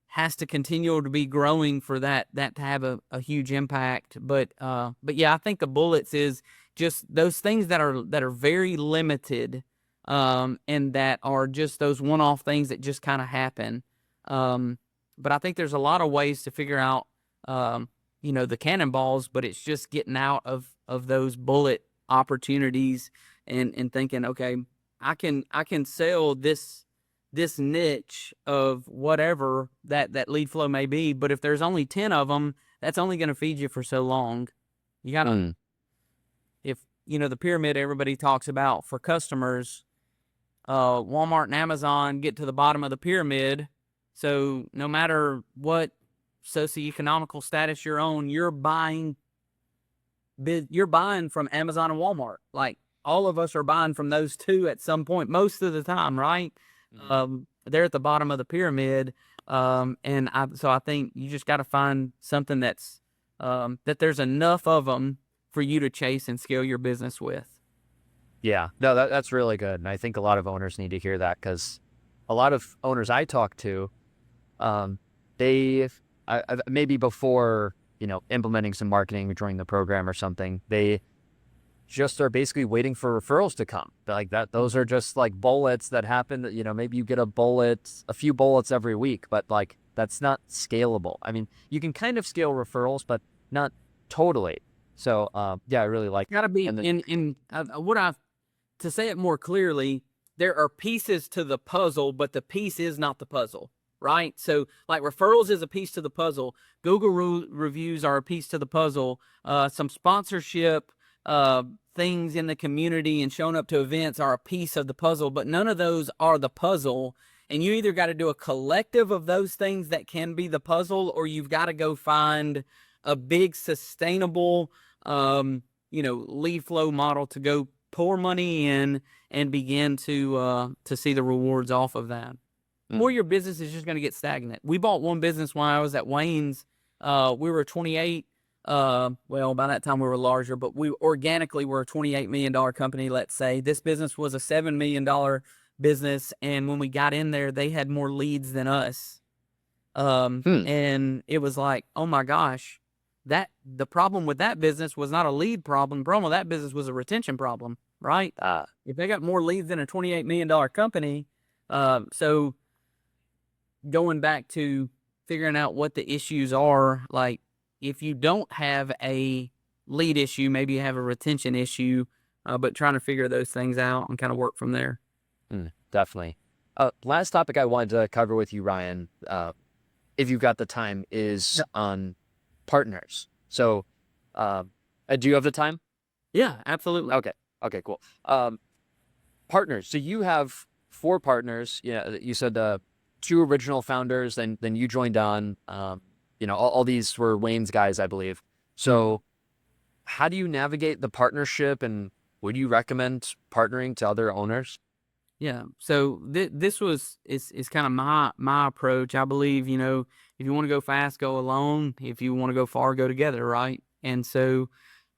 has to continue to be growing for that to have a huge impact. But yeah, I think the bullets is just those things that are very limited, and that are just those one-off things that just kind of happen. But I think there's a lot of ways to figure out, the cannonballs, but it's just getting out of those bullet opportunities and thinking, okay, I can sell this niche of whatever that lead flow may be, but if there's only 10 of them, that's only going to feed you for so long. You got to, if, the pyramid everybody talks about for customers, Walmart and Amazon get to the bottom of the pyramid. So no matter what socioeconomical status you're on, you're buying from Amazon and Walmart. Like, all of us are buying from those two at some point, most of the time, right? They're at the bottom of the pyramid. So I think you just got to find something that's, that there's enough of them for you to chase and scale your business with. Yeah, no, that's really good. And I think a lot of owners need to hear that, because a lot of owners I talk to, maybe before, implementing some marketing during the program or something, they just are basically waiting for referrals to come. Like that, those are just like bullets that happen that, maybe you get a few bullets every week, but like that's not scalable. I mean, you can kind of scale referrals, but not totally. So, yeah, I really like. Got to be to say it more clearly, there are pieces to the puzzle, but the piece is not the puzzle, right? So, like, referrals is a piece to the puzzle. Google reviews are a piece to the puzzle. Some sponsorship, things in the community and showing up to events are a piece of the puzzle, but none of those are the puzzle. And you either got to do a collective of those things that can be the puzzle, or you've got to go find a big sustainable, lead flow model to go pour money in and begin to see the rewards off of that. Or your business is just going to get stagnant. We bought one business when I was at Wayne's. We were 28. Well, by that time we were larger, but we organically were a $28 million company, let's say. This business was a $7 million business, and when we got in there, they had more leads than us. And it was like, oh my gosh, the problem with that business was not a lead problem. The problem with that business was a retention problem, right? If they got more leads than a $28 million company, so going back to figuring out what the issues are, like, if you don't have a lead issue, maybe you have a retention issue, but trying to figure those things out and kind of work from there. Definitely. Last topic I wanted to cover with you, Ryan, if you've got the time, is on partners. So, do you have the time? Yeah, absolutely. Okay, cool. Partners. So you have 4 partners. Yeah, you said 2 original founders, then you joined on. All these were Wayne's guys, I believe. So how do you navigate the partnership, and would you recommend partnering to other owners? Yeah. So this is kind of my approach. I believe, if you want to go fast, go alone. If you want to go far, go together, right? And so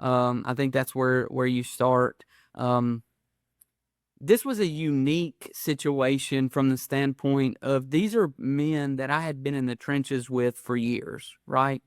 I think that's where you start. This was a unique situation from the standpoint of these are men that I had been in the trenches with for years, right?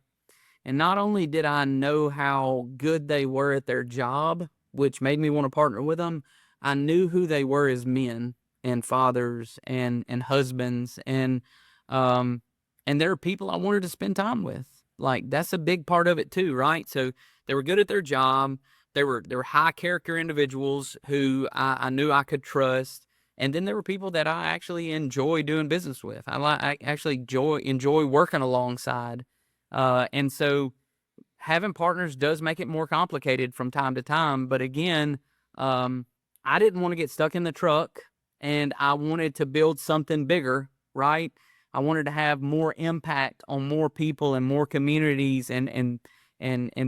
And not only did I know how good they were at their job, which made me want to partner with them, I knew who they were as men and fathers and husbands, and there are people I wanted to spend time with. Like, that's a big part of it too, right? So they were good at their job. They were high character individuals who I knew I could trust. And then there were people that I actually enjoy doing business with. I actually enjoy working alongside. And so having partners does make it more complicated from time to time. But again, I didn't want to get stuck in the truck, and I wanted to build something bigger, right? I wanted to have more impact on more people and more communities, and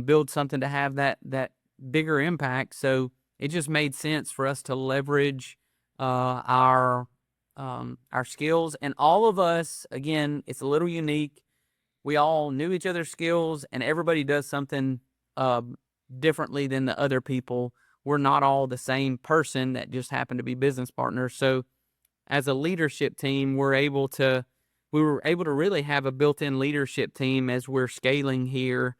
build something to have that bigger impact. So it just made sense for us to leverage our skills. And all of us, again, it's a little unique. We all knew each other's skills, and everybody does something differently than the other people. We're not all the same person that just happened to be business partners. So as a leadership team, we were able to really have a built-in leadership team as we're scaling here,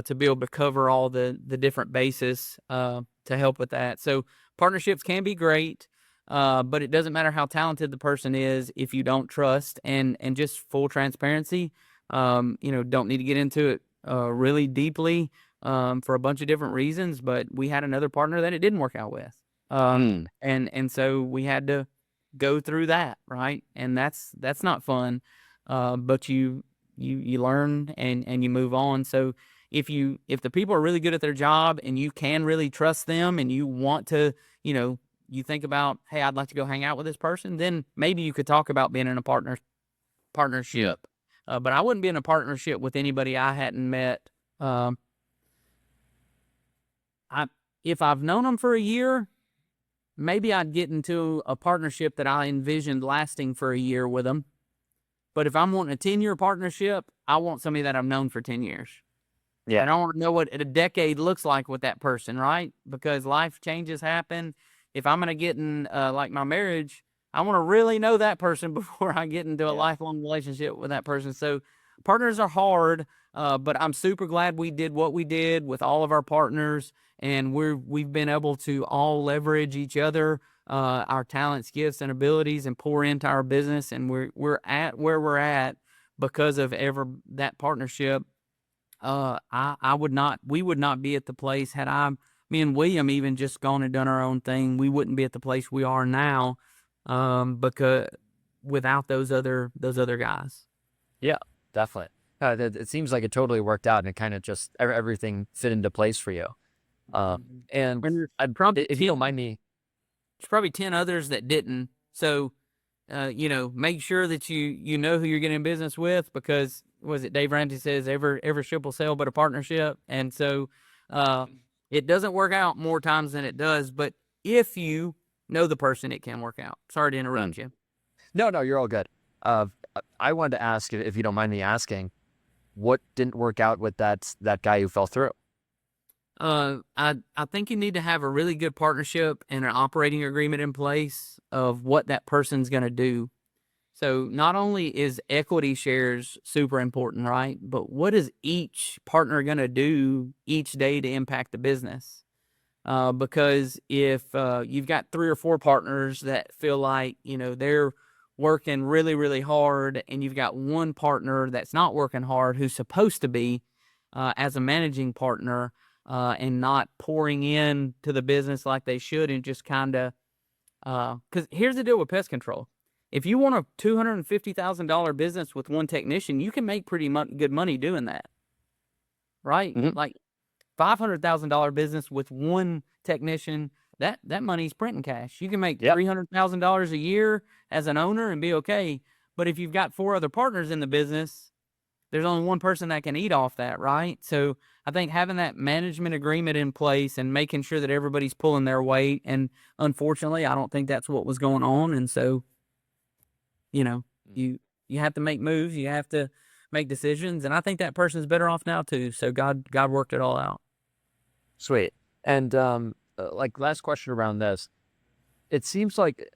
to be able to cover all the different bases, to help with that. So partnerships can be great, but it doesn't matter how talented the person is if you don't trust. And just full transparency, don't need to get into it really deeply, for a bunch of different reasons. But we had another partner that it didn't work out with, and so we had to go through that, right? And that's not fun, but you learn and you move on. So if the people are really good at their job and you can really trust them and you want to, you think about, hey, I'd like to go hang out with this person, then maybe you could talk about being in a partnership. But I wouldn't be in a partnership with anybody I hadn't met. If I've known them for a year, maybe I'd get into a partnership that I envisioned lasting for a year with them. But if I'm wanting a 10-year partnership, I want somebody that I've known for 10 years. Yeah. I don't want to know what a decade looks like with that person, right? Because life changes happen. If I'm going to get in, like my marriage, I want to really know that person before I get into a lifelong relationship with that person. So partners are hard, but I'm super glad we did what we did with all of our partners. And we've been able to all leverage each other, our talents, gifts, and abilities, and pour into our business. And we're at where we're at because of that partnership. We would not be at the place had me and William even just gone and done our own thing. We wouldn't be at the place we are now, because without those other guys. Yeah, definitely. It seems like it totally worked out and it kind of just everything fit into place for you. And if you don't mind me, there's probably 10 others that didn't. So, make sure that you know who you're getting in business with, because was it Dave Ramsey says every ship will sail but a partnership. And so, it doesn't work out more times than it does, but if you know the person, it can work out. Sorry to interrupt you. No, you're all good. I wanted to ask, if you don't mind me asking, what didn't work out with that guy who fell through? I think you need to have a really good partnership and an operating agreement in place of what that person's going to do. So not only is equity shares super important, right? But what is each partner going to do each day to impact the business? Because if you've got 3 or 4 partners that feel like, they're working really, really hard, and you've got one partner that's not working hard, who's supposed to be, as a managing partner, and not pouring in to the business like they should, and just kind of, because here's the deal with pest control. If you want a $250,000 business with one technician, you can make pretty good money doing that, right? Mm-hmm. Like $500,000 business with one technician, that money's printing cash. You can make $300,000 a year as an owner and be okay. But if you've got 4 other partners in the business, there's only one person that can eat off that, right? So I think having that management agreement in place and making sure that everybody's pulling their weight, and unfortunately, I don't think that's what was going on. And so, you have to make moves, you have to make decisions, and I think that person's better off now too. So God worked it all out. Sweet. And like last question around this, it seems like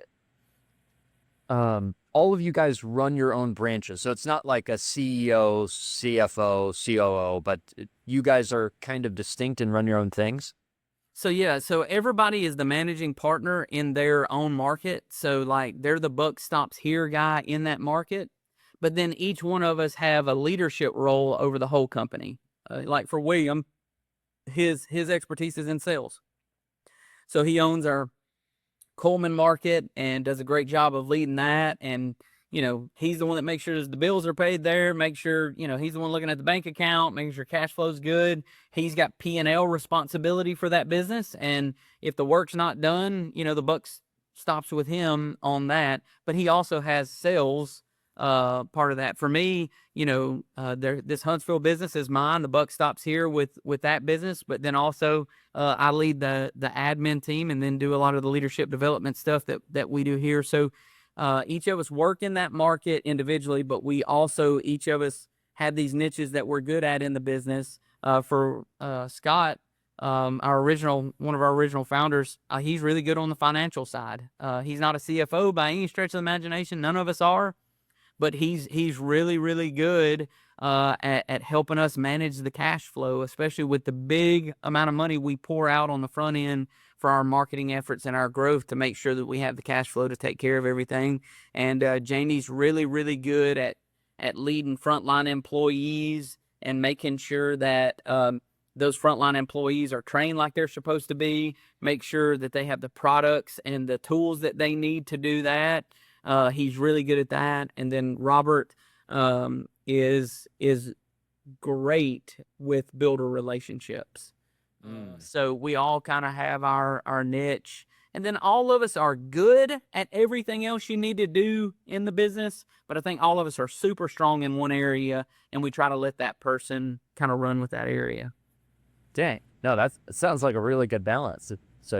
all of you guys run your own branches. So it's not like a CEO, CFO, COO, but you guys are kind of distinct and run your own things. So everybody is the managing partner in their own market. So like they're the buck stops here guy in that market, but then each one of us have a leadership role over the whole company. Like for William, his expertise is in sales. So he owns our Coleman market and does a great job of leading that. And, he's the one that makes sure the bills are paid there, make sure, he's the one looking at the bank account, making sure cash flow's good. He's got P&L responsibility for that business. And if the work's not done, the buck stops with him on that. But he also has sales, part of that. For me, this Huntsville business is mine. The buck stops here with that business, but then also I lead the admin team and then do a lot of the leadership development stuff that we do here. So each of us work in that market individually, but we also, each of us have these niches that we're good at in the business. For Scott, one of our original founders, he's really good on the financial side. He's not a CFO by any stretch of the imagination. None of us are, but he's really, really good at helping us manage the cash flow, especially with the big amount of money we pour out on the front end for our marketing efforts and our growth, to make sure that we have the cash flow to take care of everything. And Janie's really, really good at leading frontline employees and making sure that those frontline employees are trained like they're supposed to be, make sure that they have the products and the tools that they need to do that. He's really good at that. And then Robert is great with builder relationships. So we all kind of have our niche, and then all of us are good at everything else you need to do in the business. But I think all of us are super strong in one area, and we try to let that person kind of run with that area. Dang. No, it sounds like a really good balance. So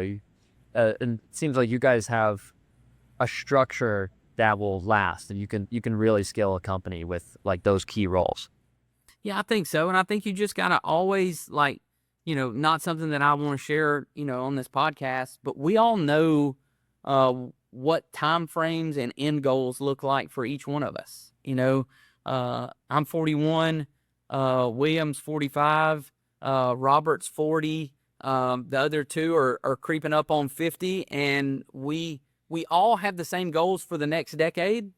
and it seems like you guys have a structure that will last, and you can really scale a company with like those key roles. Yeah, I think so. And I think you just got to always, like, not something that I want to share, on this podcast, but we all know what time frames and end goals look like for each one of us. I'm 41, William's 45, Robert's 40, the other two are creeping up on 50, and we all have the same goals for the next decade,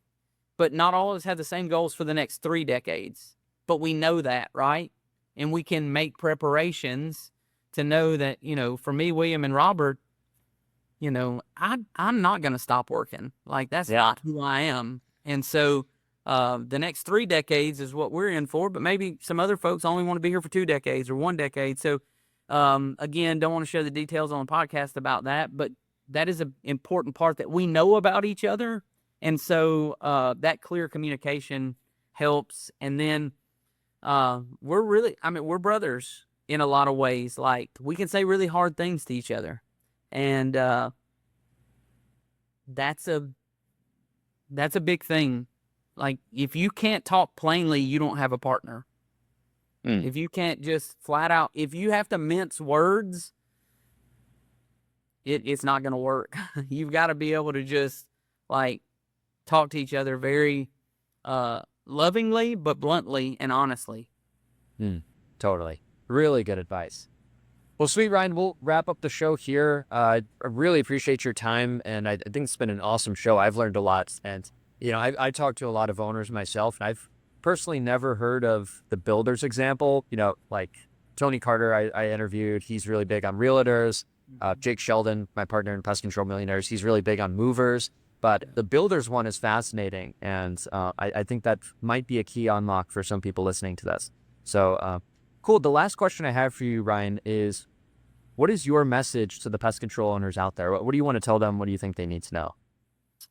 but not all of us have the same goals for the next 3 decades. But we know that, right? And we can make preparations to know that, for me, William and Robert, I'm not going to stop working. Like, that's not who I am. And so the next 3 decades is what we're in for, but maybe some other folks only want to be here for 2 decades or 1 decade. So, again, don't want to share the details on the podcast about that, but that is an important part that we know about each other. And so that clear communication helps. And then we're brothers in a lot of ways. Like, we can say really hard things to each other. And that's a big thing. Like, if you can't talk plainly, you don't have a partner. If you can't just flat out, if you have to mince words, it's not going to work. You've got to be able to just, like, talk to each other very lovingly, but bluntly and honestly. Totally. Really good advice. Well, sweet, Ryan, we'll wrap up the show here. I really appreciate your time, and I think it's been an awesome show. I've learned a lot, and I talked to a lot of owners myself, and I've personally never heard of the builders example. Like Tony Carter, I interviewed. He's really big on realtors. Jake Sheldon, my partner in Pest Control Millionaires, he's really big on movers. But the builders one is fascinating, and I think that might be a key unlock for some people listening to this. So cool. The last question I have for you, Ryan, is what is your message to the pest control owners out there? What do you want to tell them? What do you think they need to know?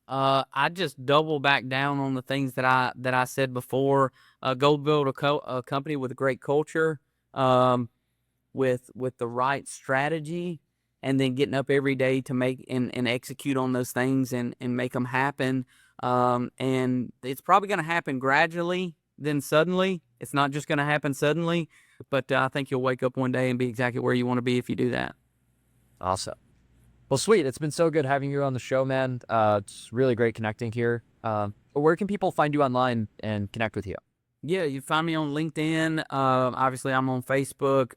I just double back down on the things that I said before. Go build a company with a great culture, with the right strategy, and then getting up every day to make and execute on those things and make them happen. And it's probably going to happen gradually, then suddenly. It's not just going to happen suddenly, but I think you'll wake up one day and be exactly where you want to be if you do that. Awesome. Well, sweet. It's been so good having you on the show, man. It's really great connecting here. Where can people find you online and connect with you? Yeah, you find me on LinkedIn. Obviously, I'm on Facebook.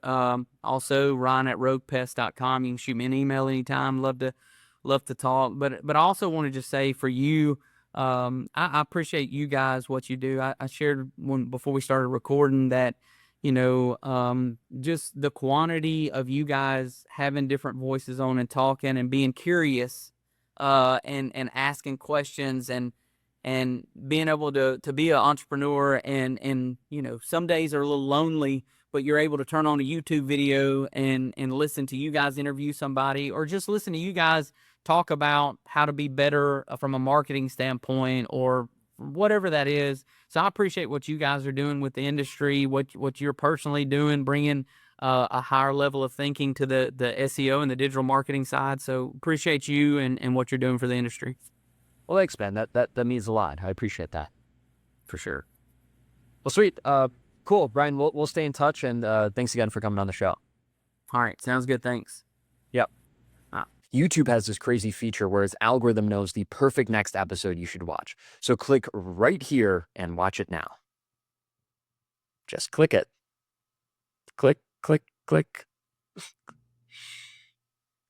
Also, Ryan at roguepest.com. You can shoot me an email anytime. Love to talk. But I also want to just say for you, I appreciate you guys, what you do. I shared before we started recording that, just the quantity of you guys having different voices on and talking and being curious, and asking questions and being able to be an entrepreneur and some days are a little lonely, but you're able to turn on a YouTube video and listen to you guys interview somebody, or just listen to you guys talk about how to be better from a marketing standpoint or whatever that is. So I appreciate what you guys are doing with the industry, what you're personally doing, bringing a higher level of thinking to the SEO and the digital marketing side. So appreciate you and what you're doing for the industry. Well, thanks, man. That means a lot. I appreciate that. For sure. Well, sweet. Cool, Brian. We'll stay in touch, and thanks again for coming on the show. All right. Sounds good. Thanks. Yep. Ah. YouTube has this crazy feature where its algorithm knows the perfect next episode you should watch. So click right here and watch it now. Just click it. Click, click, click.